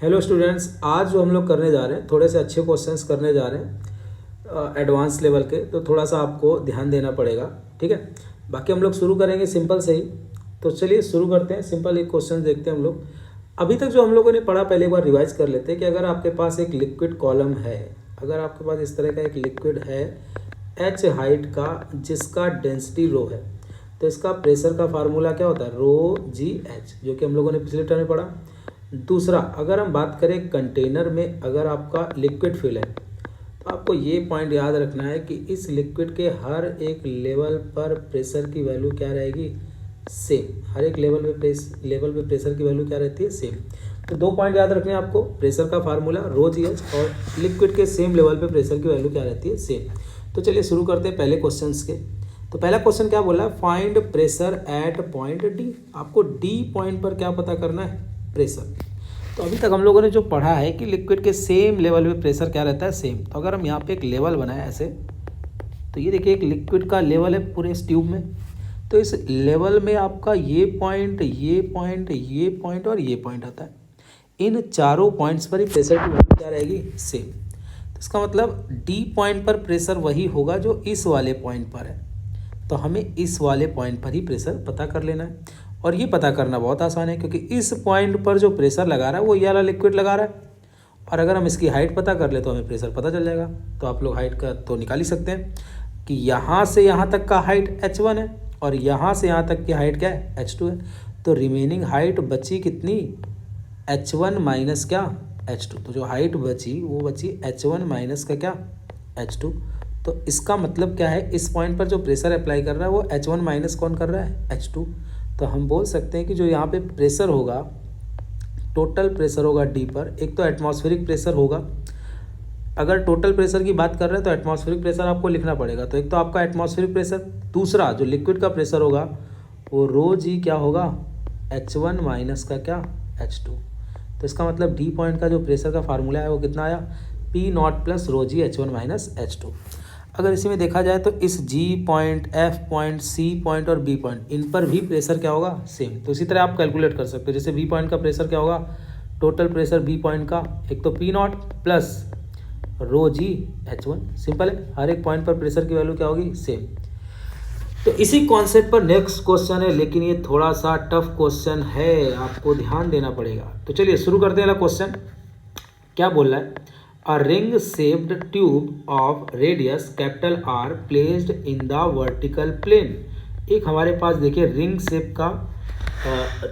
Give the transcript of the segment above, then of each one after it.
Hello students, आज जो हम लोग करने जा रहे हैं थोड़े से अच्छे क्वेश्चंस करने जा रहे हैं एडवांस लेवल के, तो थोड़ा सा आपको ध्यान देना पड़ेगा। ठीक है, बाकी हम लोग शुरू करेंगे सिंपल से ही। तो चलिए शुरू करते हैं। सिंपल एक क्वेश्चन देखते हैं हम लोग। अभी तक जो हम लोगों ने पढ़ा पहले एक बार रिवाइज कर लेते हैं कि अगर आपके पास एक लिक्विड कॉलम है, अगर आपके पास इस तरह का एक लिक्विड है एच हाइट का जिसका डेंसिटी रो है, तो इसका प्रेशर का फार्मूला क्या होता है, रो जी एच, जो कि हम लोगों ने पिछले टर्म में पढ़ा। दूसरा, अगर हम बात करें कंटेनर में अगर आपका लिक्विड फिल है, तो आपको ये पॉइंट याद रखना है कि इस लिक्विड के हर एक लेवल पर प्रेशर की वैल्यू क्या रहेगी, सेम। हर एक लेवल पे प्रेशर की वैल्यू क्या रहती है, सेम। तो दो पॉइंट याद रखने हैं आपको, प्रेशर का फार्मूला रो जी एच और लिक्विड के सेम लेवल पे प्रेशर की वैल्यू क्या रहती है, सेम। तो चलिए शुरू करते हैं पहले क्वेश्चन के। तो पहला क्वेश्चन क्या बोला है, find pressure at point D. आपको डी पॉइंट पर क्या पता करना है, प्रेशर। तो अभी तक हम लोगों ने जो पढ़ा है कि लिक्विड के सेम लेवल पे प्रेशर क्या रहता है, सेम। तो अगर हम यहाँ पे एक लेवल बनाए ऐसे, तो ये देखिए एक लिक्विड का लेवल है पूरे इस ट्यूब में। तो इस लेवल में आपका ये पॉइंट, ये पॉइंट, ये पॉइंट और ये पॉइंट आता है। इन चारों पॉइंट्स पर ही प्रेशर की वैल्यू क्या रहेगी, सेम। तो इसका मतलब डी पॉइंट पर प्रेशर वही होगा जो इस वाले पॉइंट पर है। तो हमें इस वाले पॉइंट पर ही प्रेशर पता कर लेना है। और ये पता करना बहुत आसान है, क्योंकि इस पॉइंट पर जो प्रेशर लगा रहा है वो ये वाला लिक्विड लगा रहा है। और अगर हम इसकी हाइट पता कर ले तो हमें प्रेशर पता चल जाएगा। तो आप लोग हाइट का तो निकाल ही सकते हैं कि यहाँ से यहाँ तक का हाइट h1 है और यहाँ से यहाँ तक की हाइट क्या है, h2 है। तो रिमेनिंग हाइट बची कितनी, h1 माइनस क्या, h2। तो जो हाइट बची वो बची h1 माइनस का क्या, h2। तो इसका मतलब क्या है, इस पॉइंट पर जो प्रेशर अप्लाई कर रहा है वो h1 माइनस कौन कर रहा है, h2। तो हम बोल सकते हैं कि जो यहाँ पे प्रेशर होगा, टोटल प्रेशर होगा डी पर, एक तो एटमॉस्फेरिक प्रेशर होगा। अगर टोटल प्रेशर की बात कर रहे हैं तो एटमॉस्फेरिक प्रेशर आपको लिखना पड़ेगा। तो एक तो आपका एटमॉस्फेरिक प्रेशर, दूसरा जो लिक्विड का प्रेशर होगा वो रो जी क्या होगा, h1 माइनस का क्या, h2। तो इसका मतलब डी पॉइंट का जो प्रेशर का फार्मूला है वो कितना आया, पी नॉट प्लस रो जी h1 माइनस h2। अगर इसी में देखा जाए तो इस G point, F point, C point और बी पॉइंट, इन पर भी प्रेशर क्या होगा, सेम। तो इसी तरह आप कैलकुलेट कर सकते हो। जैसे बी पॉइंट का प्रेशर क्या होगा, टोटल प्रेशर बी पॉइंट का एक तो पी नॉट प्लस रो जी h1, सिंपल है। हर एक पॉइंट पर प्रेशर की वैल्यू क्या होगी, सेम। तो इसी कॉन्सेप्ट पर नेक्स्ट क्वेश्चन है, लेकिन ये थोड़ा सा टफ क्वेश्चन है, आपको ध्यान देना पड़ेगा। तो चलिए शुरू करते हैं। क्वेश्चन क्या बोल रहा है, A ring shaped tube of radius capital R placed in the vertical plane। एक हमारे पास देखिए रिंग शेप का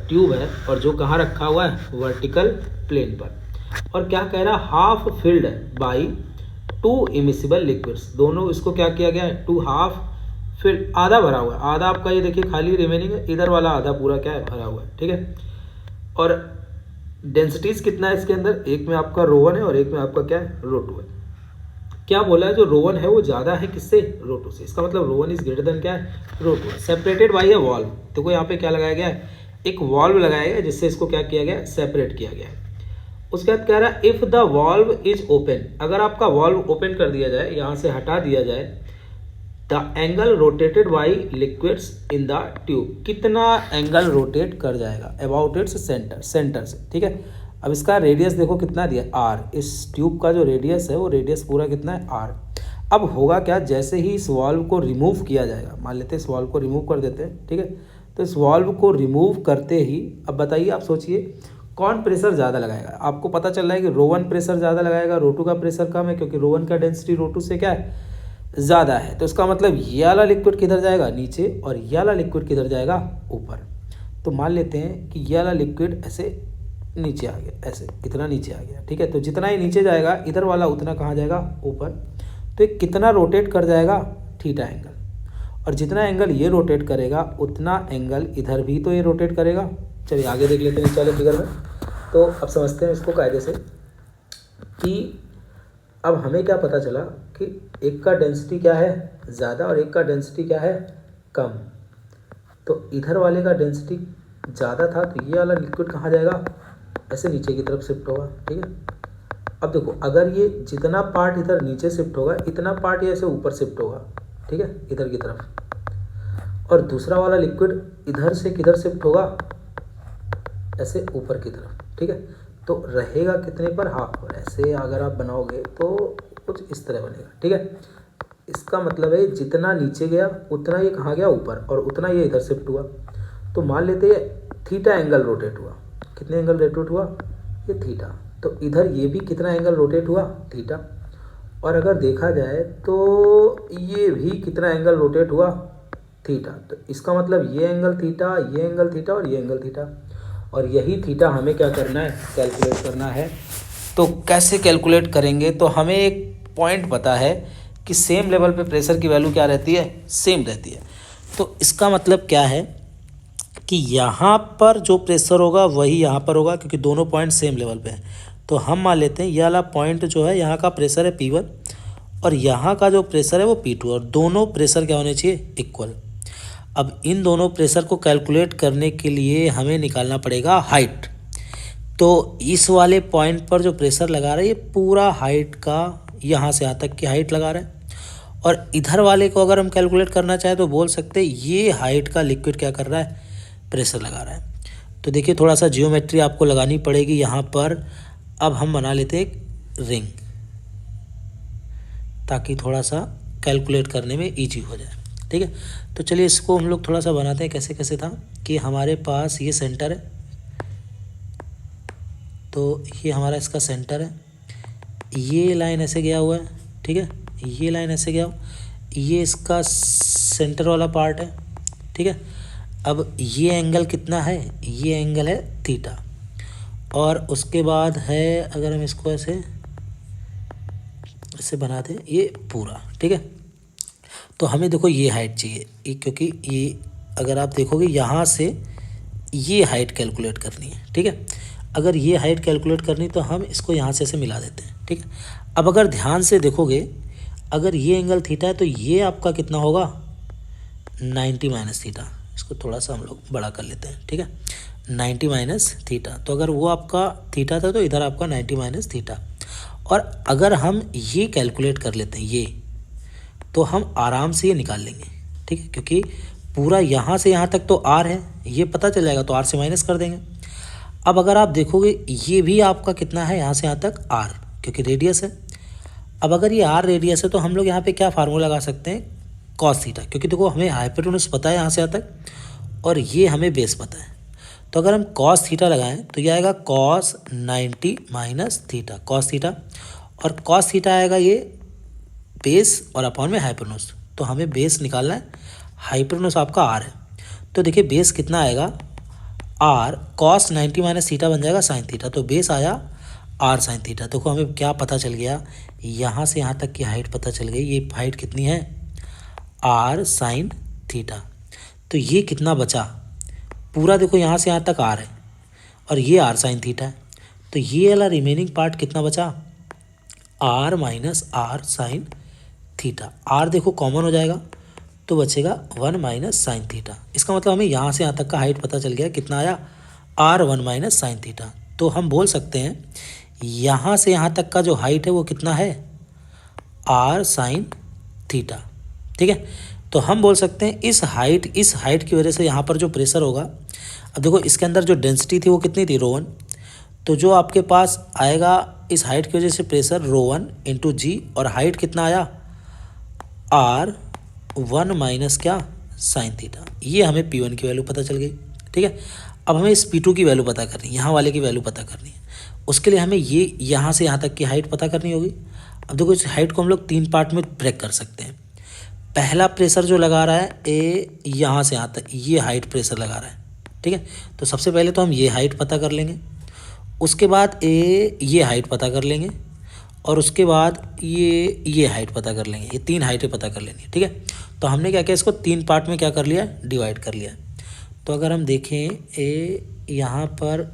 ट्यूब है और जो कहाँ रखा हुआ है, वर्टिकल प्लेन पर। और क्या कह रहा है, half filled by two immiscible liquids. दोनों इसको क्या किया गया है, टू हाफ फिल्ड, आधा भरा हुआ है। आधा आपका ये देखिए खाली रिमेनिंग है, इधर वाला आधा पूरा क्या है, भरा हुआ है। ठीक है, और डेंसिटीज कितना है इसके अंदर, एक में आपका रो1 है और एक में आपका क्या है, रो2 है। क्या बोला है, जो रो1 है वो ज़्यादा है किससे, रो2 से। इसका मतलब रो1 इज ग्रेटर देन क्या है, रो2। Separated by a valve. देखो यहाँ पे क्या लगाया गया है, एक वॉल्व लगाया गया जिससे इसको क्या किया गया, सेपरेट किया गया है। उसके बाद कह रहा है if the valve is open. अगर आपका वॉल्व ओपन कर दिया जाए, यहाँ से हटा दिया जाए, the angle rotated by liquids in the tube. कितना एंगल रोटेट कर जाएगा, अबाउट इट्स सेंटर से। ठीक है, अब इसका रेडियस देखो कितना दिया, आर। इस ट्यूब का जो रेडियस है वो रेडियस पूरा कितना है, आर। अब होगा क्या, जैसे ही इस वॉल्व को रिमूव किया जाएगा, मान लेते हैं इस वॉल्व को रिमूव कर देते हैं। ठीक है, तो इस वॉल्व को रिमूव करते ही, अब बताइए, आप सोचिए कौन प्रेशर ज़्यादा लगाएगा। आपको पता चल रहा है कि रो1 प्रेशर ज़्यादा लगाएगा, रो2 का प्रेशर कम है, क्योंकि रो1 का डेंसिटी रो2 से क्या है, ज़्यादा है। तो इसका मतलब ये वाला लिक्विड किधर जाएगा, नीचे, और ये वाला लिक्विड किधर जाएगा, ऊपर। तो मान लेते हैं कि ये वाला लिक्विड ऐसे नीचे आ गया, ऐसे इतना नीचे आ गया। ठीक है, तो जितना ही नीचे जाएगा इधर वाला उतना कहाँ जाएगा, ऊपर। तो ये कितना रोटेट कर जाएगा, थीटा एंगल। और जितना एंगल ये रोटेट करेगा उतना एंगल इधर भी तो ये रोटेट करेगा। चलिए आगे देख लेते हैं नीचे वाले फिगर में। तो अब समझते हैं इसको कायदे से कि अब हमें क्या पता चला कि एक का डेंसिटी क्या है, ज़्यादा, और एक का डेंसिटी क्या है, कम। तो इधर वाले का डेंसिटी ज़्यादा था, तो ये वाला लिक्विड कहाँ जाएगा, ऐसे नीचे की तरफ शिफ्ट होगा। ठीक है, अब देखो अगर ये जितना पार्ट इधर नीचे शिफ्ट होगा, इतना पार्ट ये ऐसे ऊपर शिफ्ट होगा। ठीक है, इधर की तरफ। और दूसरा वाला लिक्विड इधर से किधर शिफ्ट होगा, ऐसे ऊपर की तरफ। ठीक है, तो रहेगा कितने पर, हाफ पर। ऐसे अगर आप बनाओगे तो कुछ इस तरह बनेगा, ठीक है। इसका मतलब है जितना नीचे गया उतना ये कहाँ गया, ऊपर, और उतना ये इधर शिफ्ट हुआ। तो मान लेते हैं थीटा एंगल रोटेट हुआ। कितने एंगल रोटेट हुआ, ये थीटा। तो इधर ये भी कितना एंगल रोटेट हुआ, थीटा। और अगर देखा जाए तो ये भी कितना एंगल रोटेट हुआ, थीटा। तो इसका मतलब ये एंगल थीटा, ये एंगल थीटा और ये एंगल थीटा। और यही थीटा हमें क्या करना है, कैलकुलेट करना है। तो कैसे कैलकुलेट करेंगे, तो हमें एक पॉइंट पता है कि सेम लेवल पे प्रेशर की वैल्यू क्या रहती है, सेम रहती है। तो इसका मतलब क्या है कि यहाँ पर जो प्रेशर होगा वही यहाँ पर होगा, क्योंकि दोनों पॉइंट सेम लेवल पे हैं। तो हम मान लेते हैं ये वाला पॉइंट जो है यहाँ का प्रेशर है P1 और यहाँ का जो प्रेशर है वो P2, और दोनों प्रेशर क्या होने चाहिए, इक्वल। अब इन दोनों प्रेशर को कैलकुलेट करने के लिए हमें निकालना पड़ेगा हाइट। तो इस वाले पॉइंट पर जो प्रेशर लगा रहा है ये पूरा हाइट का, यहाँ से यहाँ तक की हाइट लगा रहा है। और इधर वाले को अगर हम कैलकुलेट करना चाहें तो बोल सकते हैं ये हाइट का लिक्विड क्या कर रहा है, प्रेशर लगा रहा है। तो देखिए थोड़ा सा जियोमेट्री आपको लगानी पड़ेगी यहाँ पर। अब हम बना लेते एक रिंग, ताकि थोड़ा सा कैलकुलेट करने में ईजी हो जाए, ठीक है। तो चलिए इसको हम लोग थोड़ा सा बनाते हैं। कैसे कैसे था कि हमारे पास ये सेंटर है, तो ये हमारा इसका सेंटर है, ये लाइन ऐसे गया हुआ है, ठीक है, ये लाइन ऐसे गया, ये इसका सेंटर वाला पार्ट है, ठीक है। अब ये एंगल कितना है, ये एंगल है थीटा। और उसके बाद है, अगर हम इसको ऐसे ऐसे बना दें ये पूरा, ठीक है। तो हमें देखो ये हाइट चाहिए, क्योंकि ये अगर आप देखोगे यहाँ से ये हाइट कैलकुलेट करनी है, ठीक है। अगर ये हाइट कैलकुलेट करनी तो हम इसको यहाँ से ऐसे मिला देते हैं, ठीक है। अब अगर ध्यान से देखोगे, अगर ये एंगल थीटा है तो ये आपका कितना होगा, 90 माइनस थीटा। इसको थोड़ा सा हम लोग बड़ा कर लेते हैं, ठीक है, 90 माइनस थीटा। तो अगर वो आपका थीटा था तो इधर आपका 90 माइनस थीटा। और अगर हम ये कैलकुलेट कर लेते हैं ये, तो हम आराम से ये निकाल लेंगे, ठीक है, क्योंकि पूरा यहाँ से यहाँ तक तो आर है, ये पता चल जाएगा, तो आर से माइनस कर देंगे। अब अगर आप देखोगे ये भी आपका कितना है, यहाँ से यहाँ तक आर, क्योंकि रेडियस है। अब अगर ये आर रेडियस है तो हम लोग यहाँ पे क्या फार्मूला लगा सकते हैं, कॉस थीटा, क्योंकि देखो हमें हाइपोटेन्यूज पता है यहाँ से यहाँ तक, और ये हमें बेस पता है। तो अगर हम कॉस थीटा लगाएं तो ये आएगा cos 90 minus theta, cos theta. और कॉस थीटा आएगा ये बेस और अपॉन में हाइपोटेन्यूज। तो हमें बेस निकालना है, हाइपोटेन्यूज आपका आर है। तो देखिए बेस कितना आएगा, आर कॉस 90 माइनस थीटा बन जाएगा साइन थीटा। तो बेस आया आर साइन थीटा। देखो हमें क्या पता चल गया, यहाँ से यहाँ तक की हाइट पता चल गई। ये हाइट कितनी है, आर साइन थीटा। तो ये कितना बचा, पूरा देखो यहाँ से यहाँ तक आर है और ये आर साइन थीटा है। तो ये वाला रिमेनिंग पार्ट कितना बचा, R minus R sine theta. R देखो कॉमन हो जाएगा तो बचेगा 1 माइनस साइन थीटा। इसका मतलब हमें यहाँ से यहाँ तक का हाइट पता चल गया, कितना आया, आर 1 माइनस साइन थीटा। तो हम बोल सकते हैं यहाँ से यहाँ तक का जो हाइट है वो कितना है, आर साइन थीटा, ठीक है। तो हम बोल सकते हैं इस हाइट की वजह से यहाँ पर जो प्रेशर होगा, अब देखो इसके अंदर जो डेंसिटी थी वो कितनी थी, ρ1। तो जो आपके पास आएगा इस हाइट की वजह से प्रेशर ρ1 इंटू जी, और हाइट कितना आया, आर 1 माइनस क्या, साइन थीटा। ये हमें P1 की वैल्यू पता चल गई, ठीक है। अब हमें इस P2 की वैल्यू पता करनी है, यहाँ वाले की वैल्यू पता करनी है। उसके लिए हमें ये यहाँ से यहाँ तक की हाइट पता करनी होगी। अब देखो इस हाइट को हम लोग 3 पार्ट में ब्रेक कर सकते हैं। पहला प्रेशर जो लगा रहा है ए, यहाँ से यहाँ तक ये हाइट प्रेशर लगा रहा है, ठीक है। तो सबसे पहले तो हम ये हाइट पता कर लेंगे, उसके बाद ये हाइट पता कर लेंगे, और उसके बाद ये हाइट पता कर लेंगे। ये 3 हाइटें पता कर लेंगे, ठीक है। तो हमने क्या किया, इसको 3 पार्ट में क्या कर लिया, डिवाइड कर लिया। तो अगर हम देखें यहाँ पर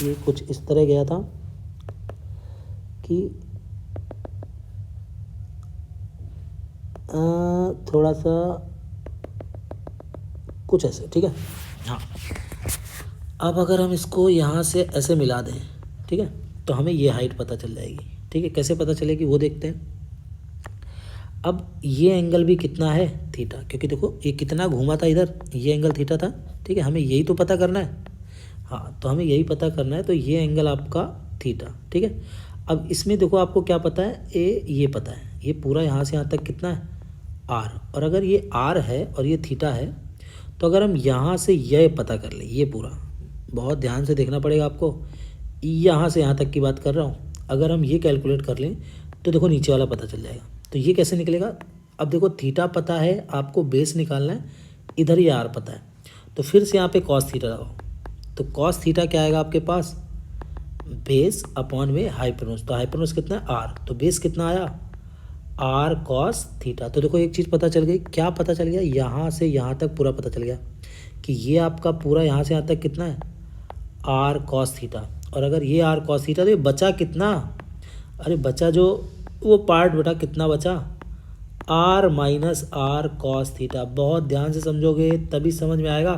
ये कुछ इस तरह गया था कि थोड़ा सा कुछ ऐसे, ठीक है, हाँ। अब अगर हम इसको यहाँ से ऐसे मिला दें, ठीक है, तो हमें ये हाइट पता चल जाएगी, ठीक है। कैसे पता चलेगी वो देखते हैं। अब ये एंगल भी कितना है, थीटा, क्योंकि देखो ये कितना घूमा था इधर, ये एंगल थीटा था, ठीक है। हमें यही तो पता करना है, हाँ, तो हमें यही पता करना है। तो ये एंगल आपका थीटा, ठीक है। अब इसमें देखो आपको क्या पता है, ये पता है, ये पूरा यहाँ से यहाँ तक कितना है, आर। और अगर ये आर है और ये थीटा है, तो अगर हम यहाँ से यह पता कर ले, ये पूरा बहुत ध्यान से देखना पड़ेगा आपको, यहाँ से यहाँ तक की बात कर रहा हूँ, अगर हम ये कैलकुलेट कर लें तो देखो नीचे वाला पता चल जाएगा। तो ये कैसे निकलेगा, अब देखो थीटा पता है, आपको बेस निकालना है, इधर ये आर पता है, तो फिर से यहाँ पे कॉस थीटा लगाओ। तो कॉस थीटा क्या आएगा आपके पास, बेस अपॉन में हाइपोटेन्यूज। तो हाइपोटेन्यूज कितना है, आर, तो बेस कितना आया, आर कॉस थीटा। तो देखो एक चीज़ पता चल गई, क्या पता चल गया, यहाँ से यहाँ तक पूरा पता चल गया कि ये आपका पूरा यहाँ से यहाँ तक कितना है, आर कॉस थीटा। और अगर ये आर कॉस थीटा, तो ये बचा कितना, अरे बचा जो वो पार्ट बेटा कितना बचा, R minus R cos theta. बहुत ध्यान से समझोगे तभी समझ में आएगा।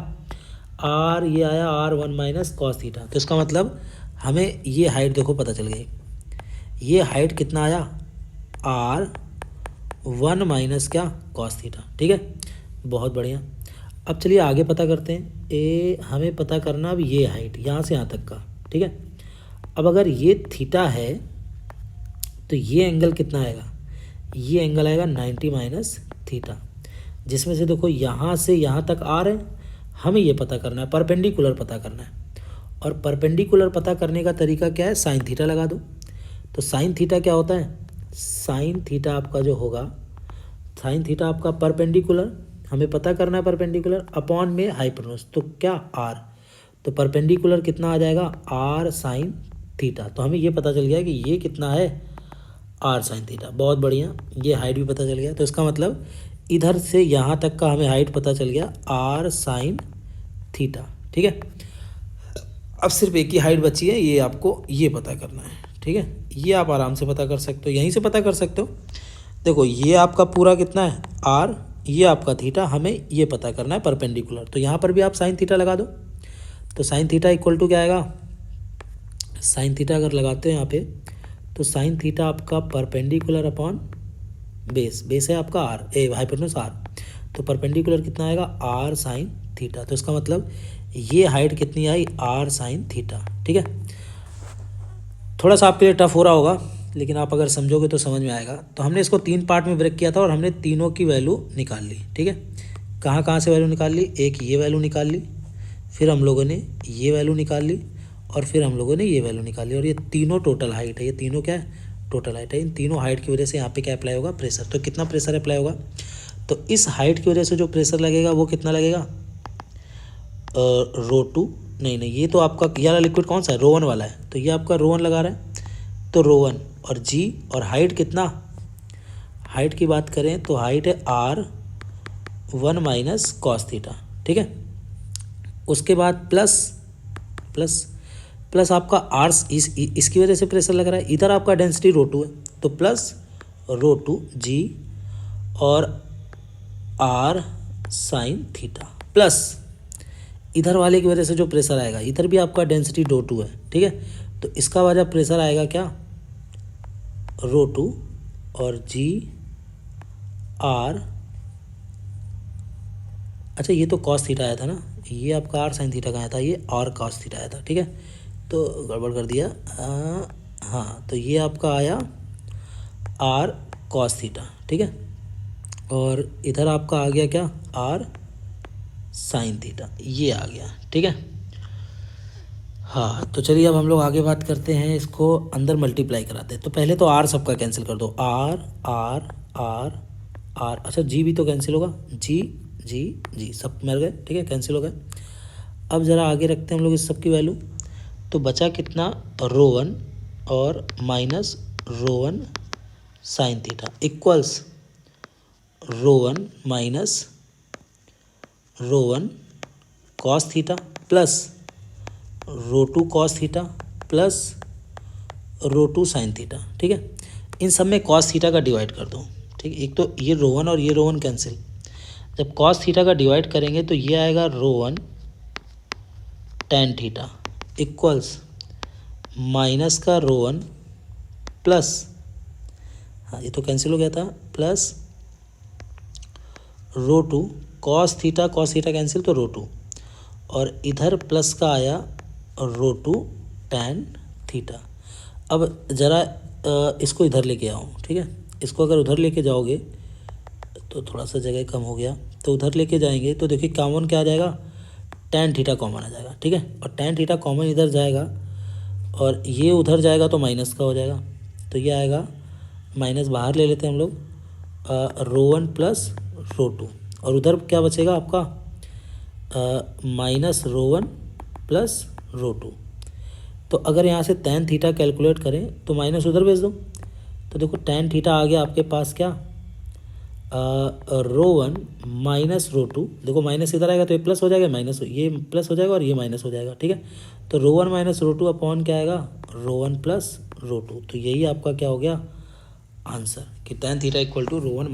आर ये आया R1 माइनस कॉस थीटा। तो इसका मतलब हमें ये हाइट देखो पता चल गई, ये हाइट कितना आया, R1 माइनस क्या, कॉस थीटा, ठीक है। बहुत बढ़िया। अब चलिए आगे पता करते हैं। हमें पता करना अब ये हाइट यहाँ से यहाँ तक का, ठीक है। अब अगर ये थीटा है तो ये एंगल कितना आएगा, ये एंगल आएगा 90 माइनस थीटा, जिसमें से देखो यहाँ से यहाँ तक आर है, हमें ये पता करना है, परपेंडिकुलर पता करना है। और परपेंडिकुलर पता करने का तरीका क्या है, साइन थीटा लगा दो। तो साइन थीटा क्या होता है, साइन थीटा आपका जो होगा, साइन थीटा आपका परपेंडिकुलर, हमें पता करना है परपेंडिकुलर अपॉन में हाइपोटेन्यूज, तो क्या आर, तो परपेंडिकुलर कितना आ जाएगा, आर साइन थीटा। तो हमें ये पता चल गया कि ये कितना है, आर साइन थीटा। बहुत बढ़िया, ये हाइट भी पता चल गया। तो इसका मतलब इधर से यहाँ तक का हमें हाइट पता चल गया, आर साइन थीटा, ठीक है। अब सिर्फ एक ही हाइट बची है, ये आपको ये पता करना है, ठीक है। ये आप आराम से पता कर सकते हो, यहीं से पता कर सकते हो। देखो ये आपका पूरा कितना है, आर, ये आपका थीटा, हमें ये पता करना है परपेंडिकुलर। तो यहाँ पर भी आप साइन थीटा लगा दो। तो साइन थीटा इक्वल टू क्या आएगा, साइन थीटा अगर लगाते हैं यहाँ पे, तो साइन थीटा आपका परपेंडिकुलर अपॉन बेस, बेस है आपका आर, हाइपोटेन्यूज आर, तो परपेंडिकुलर कितना आएगा, आर साइन थीटा। तो इसका मतलब ये हाइट कितनी आई, आर साइन थीटा, ठीक है। थोड़ा सा आपके लिए टफ हो रहा होगा, लेकिन आप अगर समझोगे तो समझ में आएगा। तो हमने इसको 3 पार्ट में ब्रेक किया था और हमने तीनों की वैल्यू निकाल ली, ठीक है। कहाँ कहाँ से वैल्यू निकाल ली, एक ये वैल्यू निकाल ली, फिर हम लोगों ने ये वैल्यू निकाल ली, और फिर हम लोगों ने ये वैल्यू निकाल ली। और ये तीनों टोटल हाइट है, ये तीनों क्या है, टोटल हाइट है। इन तीनों हाइट की वजह से यहाँ पे क्या अप्लाई होगा, प्रेशर। तो कितना प्रेशर अप्लाई होगा, तो इस हाइट की वजह से जो प्रेशर लगेगा वो कितना लगेगा, रो2, नहीं ये तो आपका ये वाला लिक्विड कौन सा है, रो1 वाला है, तो ये आपका रो1 लगा रहा है, तो रो1 और जी, और हाइट कितना, हाइट की बात करें तो हाइट है R1 माइनस कॉस थीटा, ठीक है। उसके बाद प्लस प्लस प्लस आपका आर, इसकी वजह से प्रेशर लग रहा है, इधर आपका डेंसिटी रो2 है, तो प्लस रो2 जी और आर साइन थीटा, प्लस इधर वाले की वजह से जो प्रेशर आएगा, इधर भी आपका डेंसिटी रो2 है, ठीक है। तो इसका वजह प्रेशर आएगा क्या, रो2 और जी आर, अच्छा ये तो कॉस थीटा आया था ना, ये आपका आर साइन थीटा का आया था, ये और कॉस थीटा आया था, ठीक है। तो गड़बड़ कर दिया, हाँ, तो ये आपका आया आर कॉस थीटा, ठीक है। और इधर आपका आ गया क्या, आर साइन थीटा, ये आ गया, ठीक है। हाँ, तो चलिए अब हम लोग आगे बात करते हैं, इसको अंदर मल्टीप्लाई कराते हैं। तो पहले तो आर सबका कैंसिल कर दो, आर आर आर आर, अच्छा जी भी तो कैंसिल होगा, जी जी जी सब मर गए, ठीक है, कैंसिल हो गए। अब ज़रा आगे रखते हैं हम लोग इस सब की वैल्यू। तो बचा कितना, रो1 और माइनस रो1 साइन थीटा इक्वल्स रो1 माइनस रो1 कॉस थीटा प्लस रो2 कॉस थीटा प्लस रो2 साइन थीटा, ठीक है। इन सब में कॉस थीटा का डिवाइड कर दो, ठीक है। एक तो ये रो1 और ये रो1 कैंसिल, जब कॉस थीटा का डिवाइड करेंगे तो ये आएगा रो1 टेन थीटा इक्वल्स माइनस का रो1 प्लस, हाँ ये तो कैंसिल हो गया था, प्लस रो2 कॉस थीटा कैंसिल, तो रो2, और इधर प्लस का आया रो टू टैन थीटा। अब ज़रा इसको इधर लेके आओ, ठीक है। इसको अगर उधर लेके जाओगे तो थोड़ा सा जगह कम हो गया, तो उधर लेके जाएंगे तो देखिए कॉमन क्या आ जाएगा, टैन थीटा कॉमन आ जाएगा, ठीक है। और टैन थीटा कॉमन इधर जाएगा और ये उधर जाएगा तो माइनस का हो जाएगा, तो ये आएगा माइनस, बाहर ले लेते हैं हम लोग, rho one plus rho two, और उधर क्या बचेगा आपका, minus rho one plus rho two. तो अगर यहाँ से टैन थीटा कैलकुलेट करें तो माइनस उधर भेज दो, तो देखो टैन थीटा आ गया आपके पास क्या, रो वन माइनस रो टू। देखो माइनस इधर आएगा तो ये प्लस हो जाएगा, माइनस ये प्लस हो जाएगा और ये माइनस हो जाएगा, ठीक है। तो rho one minus rho two upon क्या आएगा, rho one plus rho two. तो यही आपका क्या हो गया आंसर, कि tan theta equal to rho one